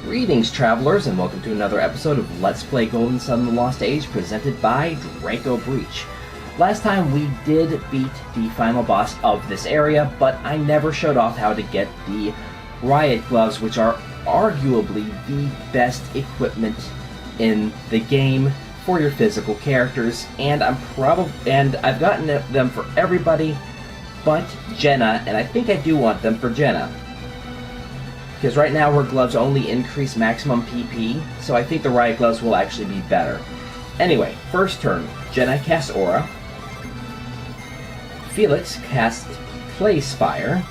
Greetings, travelers, and welcome to another episode of Let's Play Golden Sun: The Lost Age, presented by Draco Breach. Last time we did beat the final boss of this area, but I never showed off how to get the riot gloves, which are arguably the best equipment in the game for your physical characters, and I've gotten them for everybody but Jenna, and I think I do want them for Jenna. Because right now her gloves only increase maximum PP, so I think the riot gloves will actually be better. Anyway, first turn, Jenna casts Aura. Felix casts Play Spire,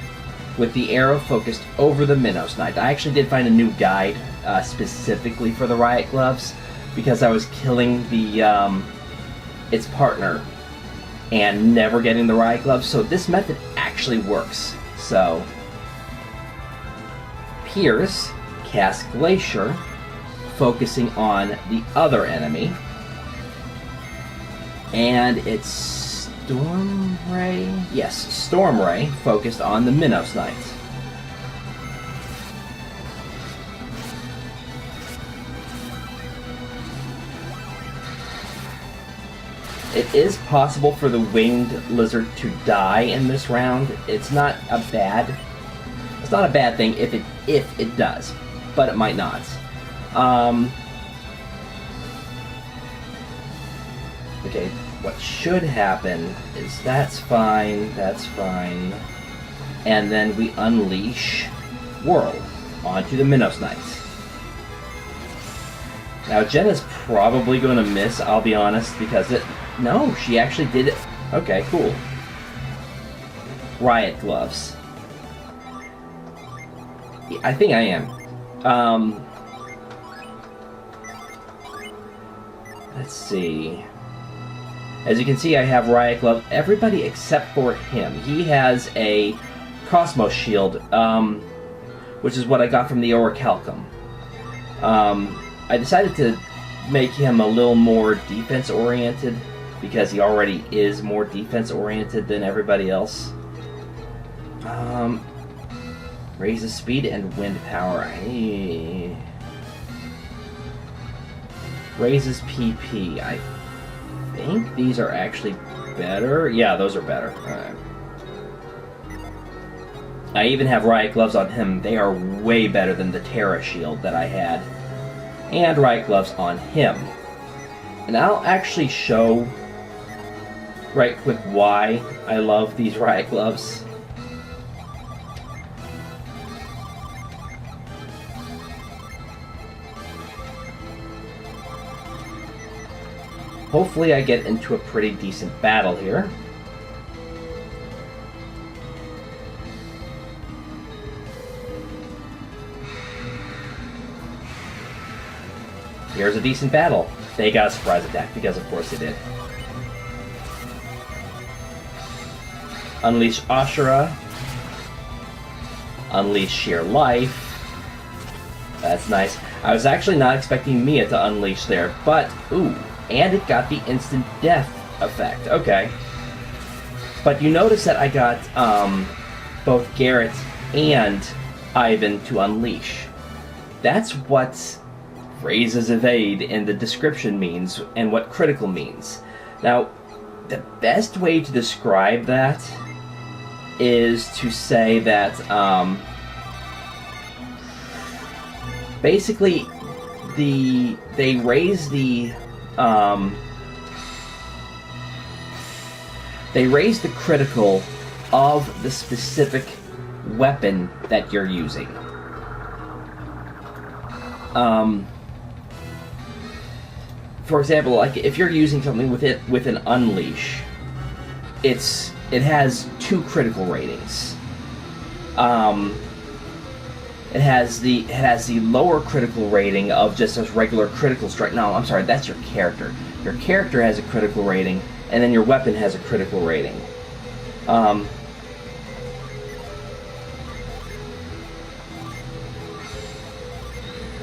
with the arrow focused over the Minos Knight. I actually did find a new guide specifically for the riot gloves, because I was killing the its partner and never getting the riot gloves, so this method actually works. So Pierce casts Glacier, focusing on the other enemy, and it's Storm Ray? Yes, Storm Ray, focused on the Minos Knight. It is possible for the winged lizard to die in this round. It's not a bad thing if it does, but it might not. Okay, what should happen is that's fine, and then we unleash Whirl onto the Minos Knight. Now Jenna's probably going to miss, I'll be honest, because no, she actually did it. Okay, cool. Riot gloves. I think I am. Let's see. As you can see, I have Riot Glove. Everybody except for him. He has a Cosmos Shield, which is what I got from the Orichalcum. I decided to make him a little more defense-oriented, because he already is more defense-oriented than everybody else. Raises speed and wind power. Hey. Raises PP. I think these are actually better. Yeah, those are better. Alright. I even have Riot Gloves on him. They are way better than the Terra Shield that I had. And Riot Gloves on him. And I'll actually show right quick why I love these Riot Gloves. Hopefully I get into a pretty decent battle here. Here's a decent battle. They got a surprise attack, because of course they did. Unleash Ashura. Unleash Sheer Life. That's nice. I was actually not expecting Mia to unleash there, but ooh. And it got the instant death effect. Okay. But you notice that I got both Garrett and Ivan to unleash. That's what Raises Evade in the description means, and what critical means. Now, the best way to describe that is to say that basically they raise the critical of the specific weapon that you're using. For example, like if you're using something with an unleash, it has 2 critical ratings. It has the lower critical rating of just a regular critical strike. No, I'm sorry, that's your character. Your character has a critical rating, and then your weapon has a critical rating.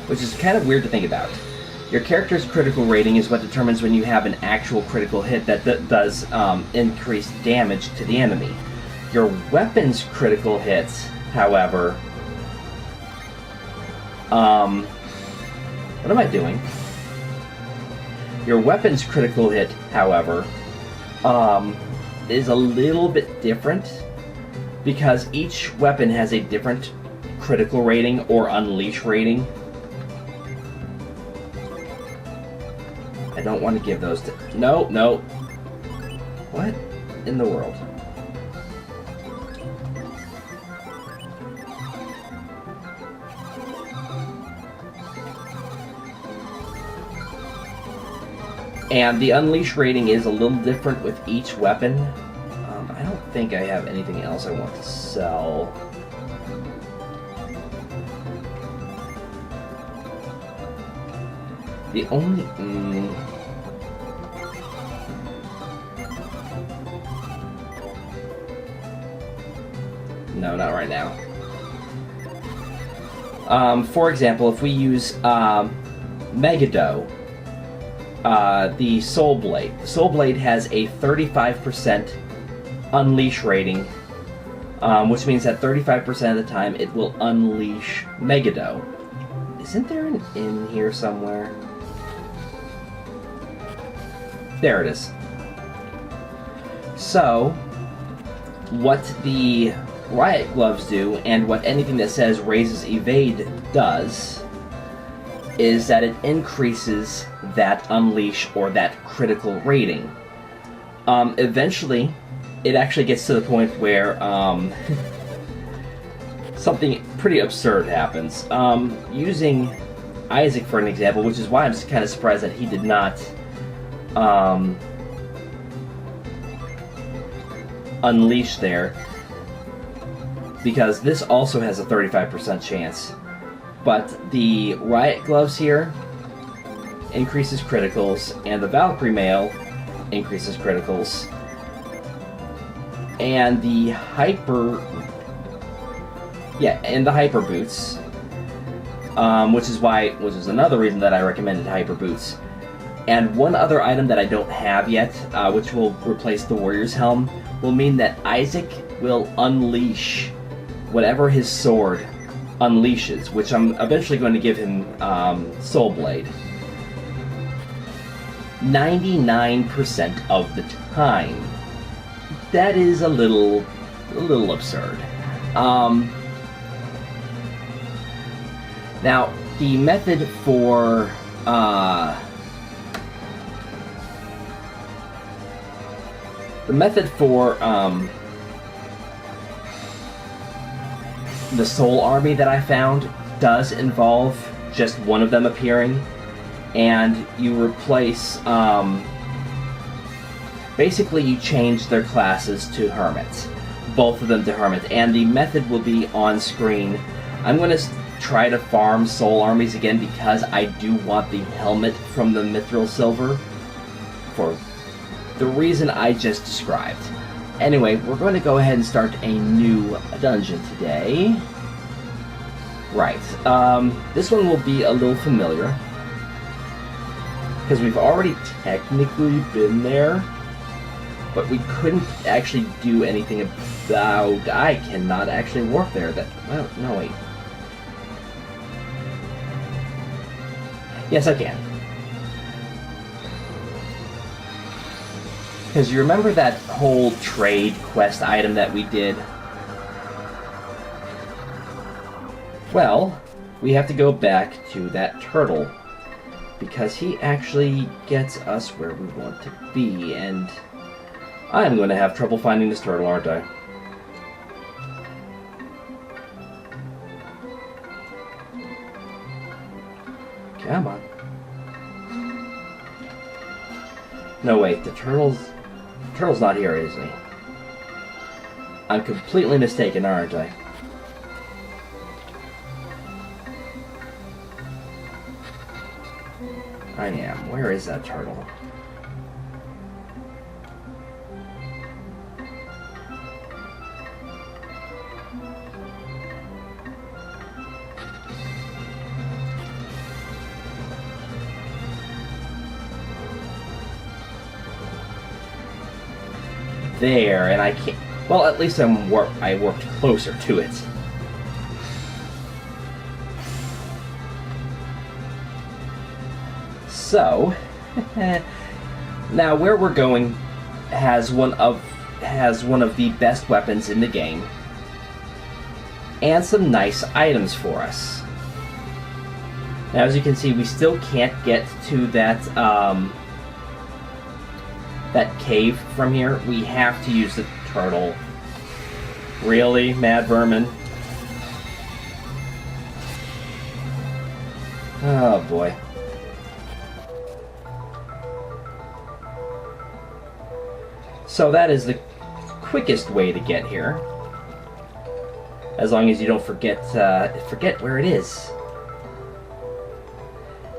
Which is kind of weird to think about. Your character's critical rating is what determines when you have an actual critical hit that does increased damage to the enemy. Your weapon's critical hits, however, What am I doing? Your weapon's critical hit, however, is a little bit different because each weapon has a different critical rating or unleash rating. I don't want to give those to... No, no. What in the world? And the unleash rating is a little different with each weapon. I don't think I have anything else I want to sell. The only... No, not right now. For example, if we use Megado, the Soul Blade. The Soul Blade has a 35% unleash rating, which means that 35% of the time it will unleash Megado. Isn't there an inn here somewhere? There it is. So, what the Riot Gloves do, and what anything that says raises evade does, is that it increases that unleash or that critical rating. Eventually, it actually gets to the point where something pretty absurd happens. Using Isaac for an example, which is why I'm kind of surprised that he did not unleash there, because this also has a 35% chance. But the Riot Gloves here increases criticals, and the Valkyrie Mail increases criticals. And the Hyper Boots, which is another reason that I recommended Hyper Boots. And one other item that I don't have yet, which will replace the Warrior's Helm, will mean that Isaac will unleash whatever his sword unleashes, which I'm eventually going to give him Soul Blade. 99% of the time. That is a little absurd. Now, the method for the Soul Army that I found does involve just one of them appearing, and you replace, basically you change their classes to Hermits, both of them to Hermits, and the method will be on screen. I'm going to try to farm Soul Armies again because I do want the helmet from the Mithril Silver for the reason I just described. Anyway, we're going to go ahead and start a new dungeon today. Right. This one will be a little familiar, because we've already technically been there, but we couldn't actually do anything about... I cannot actually warp there. Well, no, wait. Yes, I can. Because you remember that whole trade quest item that we did? Well, we have to go back to that turtle, because he actually gets us where we want to be, and I'm going to have trouble finding this turtle, aren't I? Come on. No, wait, the turtle's not here, is he? I'm completely mistaken, aren't I? I am. Where is that turtle? There, and I can't... Well, at least I warped closer to it. So, now where we're going has one of the best weapons in the game, and some nice items for us. Now, as you can see, we still can't get to that that cave from here. We have to use the turtle. Really, Mad Vermin? Oh boy. So that is the quickest way to get here, as long as you don't forget where it is.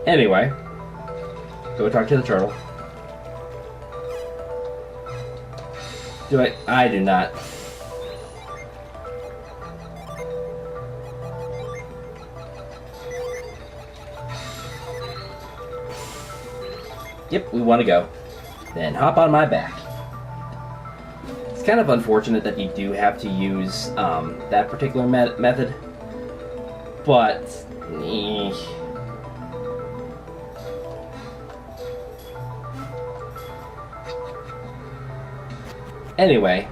Anyway, go talk to the turtle. Do I? I do not. Yep, we want to go. Then hop on my back. It's kind of unfortunate that you do have to use that particular method, but anyway,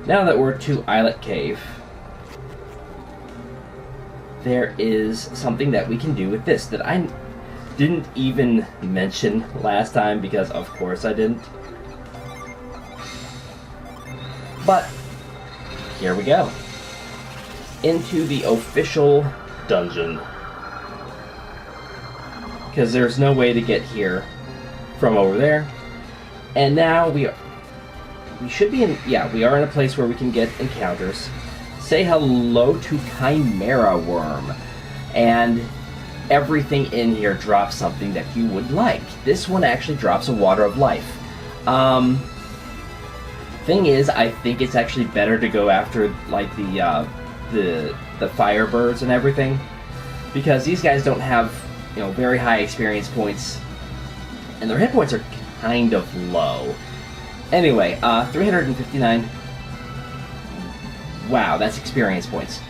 now that we're to Islet Cave, there is something that we can do with this that I didn't even mention last time, because of course I didn't. But here we go. Into the official dungeon. Because there's no way to get here from over there. And now we should be in, yeah, we are in a place where we can get encounters. Say hello to Chimera Worm. And everything in here drops something that you would like. This one actually drops a Water of Life. Thing is, I think it's actually better to go after like the Firebirds and everything, because these guys don't have, you know, very high experience points, and their hit points are kind of low. Anyway, 359. Wow, that's experience points.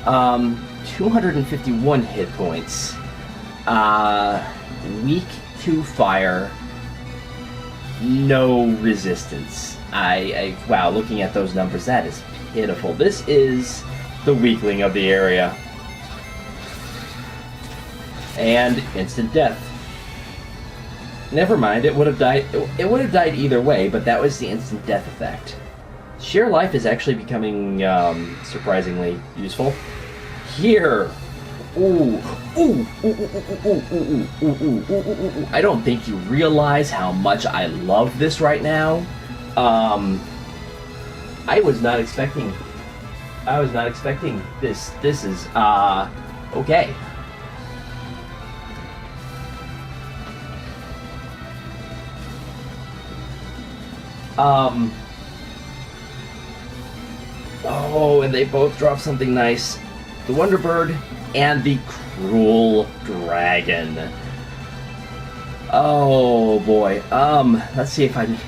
251 hit points. Weak to fire. No resistance. Wow, looking at those numbers, that is pitiful. This is the weakling of the area. And instant death. Never mind, it would have died. It would have died either way, but that was the instant death effect. Sheer life is actually becoming surprisingly useful. Here. Ooh. Ooh. I don't think you realize how much I love this right now. I was not expecting this. This is okay. Oh, and they both drop something nice. The Wonderbird and the Cruel Dragon. Oh boy. Let's see if I can...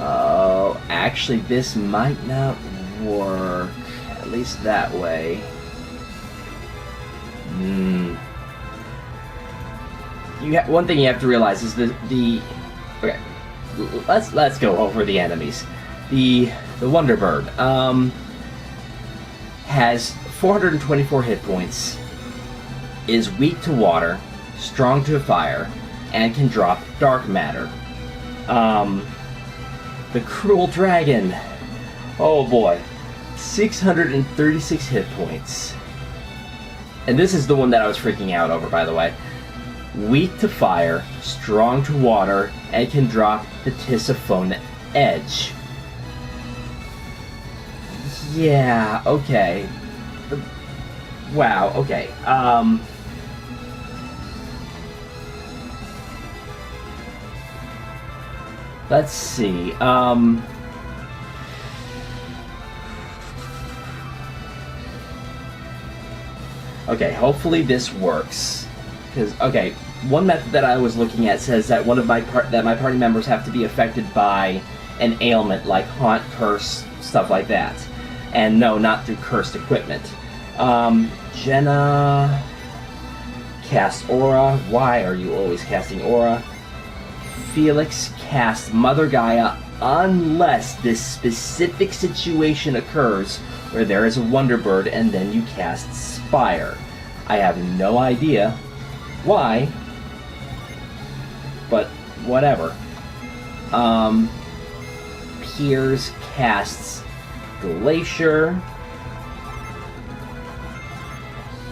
Oh, actually this might not work. At least that way. One thing you have to realize is okay. Let's go over the enemies. The Wonderbird has 424 hit points, is weak to water, strong to fire, and can drop dark matter. The Cruel Dragon, oh boy, 636 hit points. And this is the one that I was freaking out over, by the way. Weak to fire, strong to water, and can drop the Tisiphone Edge. Yeah, okay. Wow, okay. Let's see. Okay, hopefully this works. Because, okay, one method that I was looking at says that my party members have to be affected by an ailment like haunt, curse, stuff like that. And no, not through cursed equipment. Jenna cast Aura. Why are you always casting Aura? Felix cast Mother Gaia unless this specific situation occurs where there is a Wonderbird and then you cast Spire. I have no idea why, but whatever. Piers casts Glacier,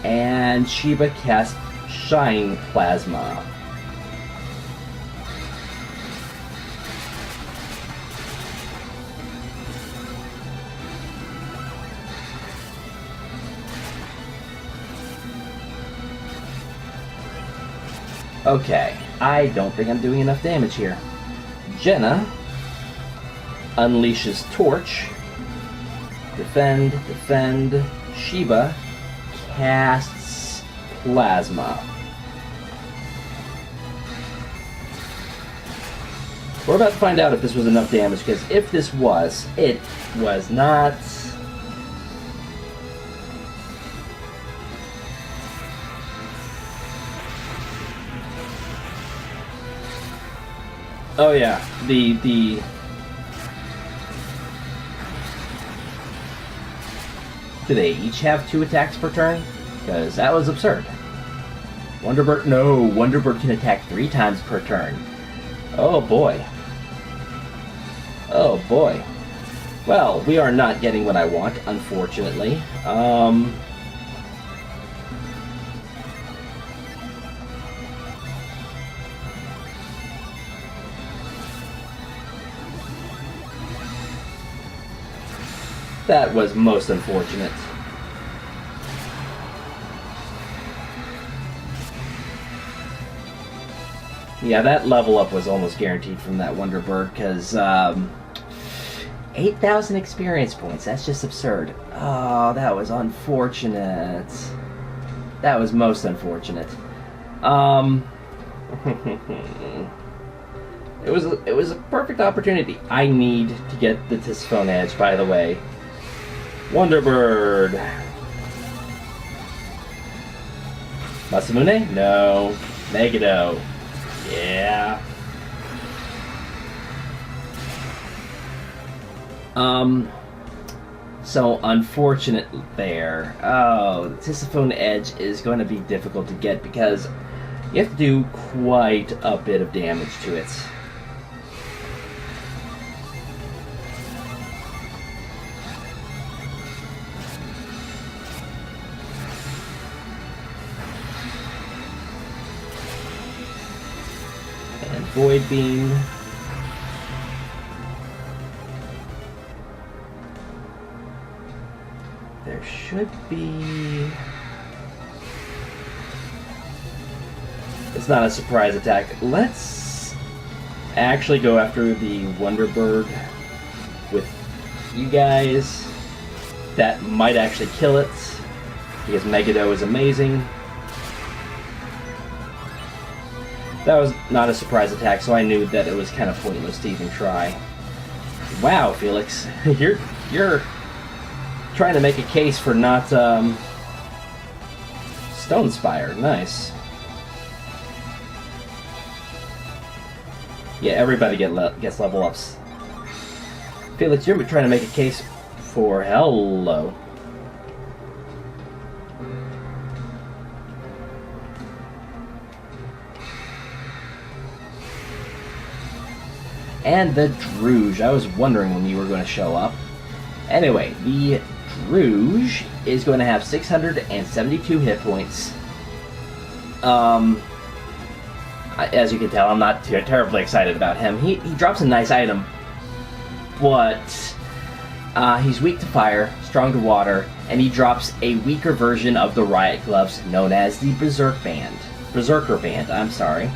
and Sheba casts Shine Plasma. Okay, I don't think I'm doing enough damage here. Jenna unleashes Torch. Defend. Sheba casts Plasma. We're about to find out if this was enough damage, because if this was, it was not. Oh yeah, the do they each have 2 attacks per turn? Because that was absurd. Wonderbird, no, Wonderbird can attack 3 times per turn. Oh boy. Oh boy. Well, we are not getting what I want, unfortunately. That was most unfortunate. Yeah, that level up was almost guaranteed from that Wonderbird, because 8,000 experience points, that's just absurd. Oh, that was unfortunate. That was most unfortunate. It was a perfect opportunity. I need to get the Tisiphone Edge, by the way. Wonderbird. Masamune? No. Megiddo. Yeah. So unfortunate there. Oh, the Tisiphone Edge is going to be difficult to get because you have to do quite a bit of damage to it. Void Beam. There should be... It's not a surprise attack. Let's actually go after the Wonderbird with you guys. That might actually kill it, because Megiddo is amazing. That was not a surprise attack, so I knew that it was kind of pointless to even try. Wow, Felix, you're trying to make a case for not Stone Spire. Nice. Yeah, everybody gets level ups. Felix, you're trying to make a case for hello. And the Druge. I was wondering when you were going to show up. Anyway, the Druge is going to have 672 hit points. As you can tell, I'm not terribly excited about him. He drops a nice item, but he's weak to fire, strong to water, and he drops a weaker version of the Riot Gloves known as the Berserker Band, I'm sorry.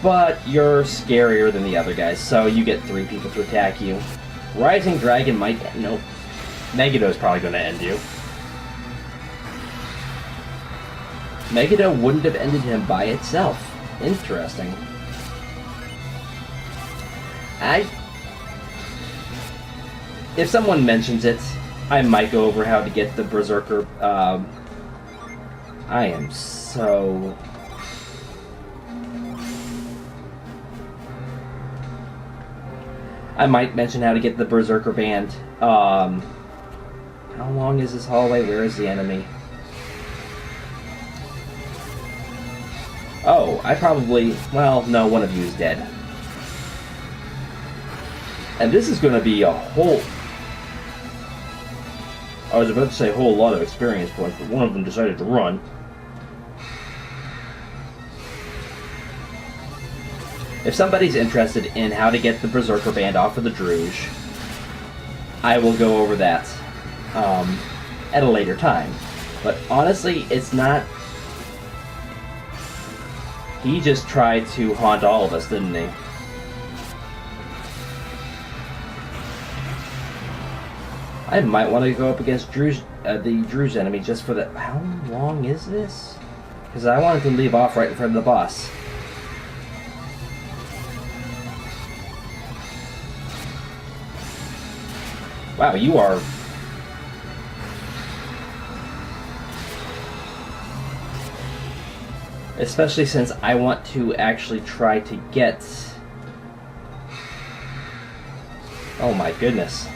But you're scarier than the other guys, so you get 3 people to attack you. Rising Dragon might... Nope. Megiddo's probably going to end you. Megiddo wouldn't have ended him by itself. Interesting. If someone mentions it, I might go over how to get the Berserker. I am so... I might mention how to get the Berserker Band. How long is this hallway? Where is the enemy? Oh, I probably... Well, no, one of you is dead. And this is going to be a whole... I was about to say a whole lot of experience points, but one of them decided to run. If somebody's interested in how to get the Berserker Band off of the Druge, I will go over that at a later time. But honestly, it's not... He just tried to haunt all of us, didn't he? I might want to go up against the Druge enemy just for the... How long is this? Because I wanted to leave off right in front of the boss. Wow, you are... Especially since I want to actually try to get... Oh my goodness.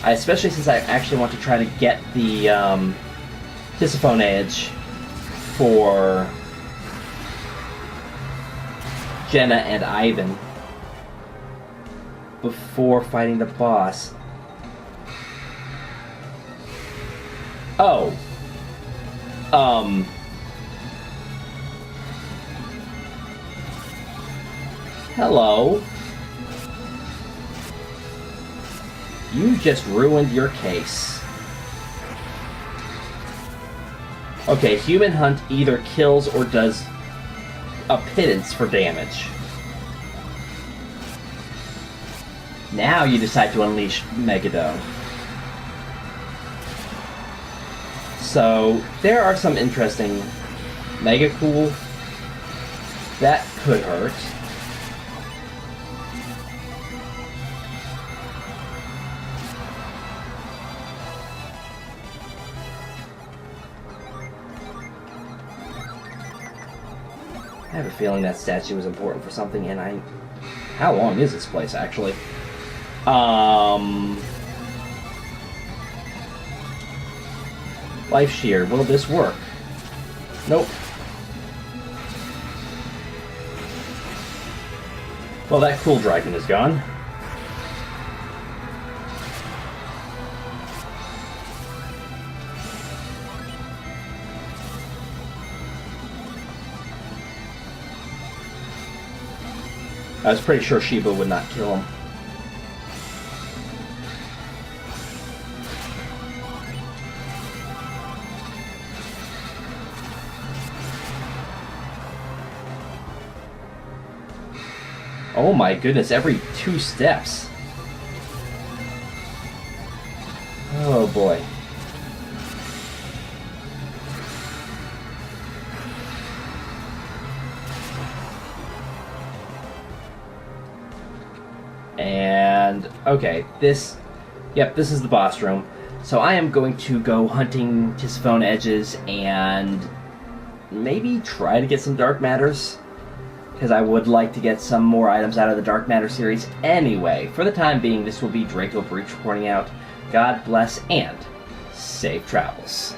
Especially since I actually want to try to get the Tisiphone Edge for Jenna and Ivan before fighting the boss. Oh. Hello. You just ruined your case. Okay, Human Hunt either kills or does a pittance for damage. Now you decide to unleash Megiddo. So, there are some interesting Mega Cool. That could hurt. I have a feeling that statue was important for something, and I... How long is this place, actually? Life Shear. Will this work? Nope. Well, that cool dragon is gone. I was pretty sure Shiba would not kill him. Oh my goodness, every 2 steps. Oh boy. And, okay, this is the boss room. So I am going to go hunting Tisiphone Edges and maybe try to get some Dark Matters, because I would like to get some more items out of the Dark Matter series. Anyway, for the time being, this will be Draco Breach reporting out. God bless and safe travels.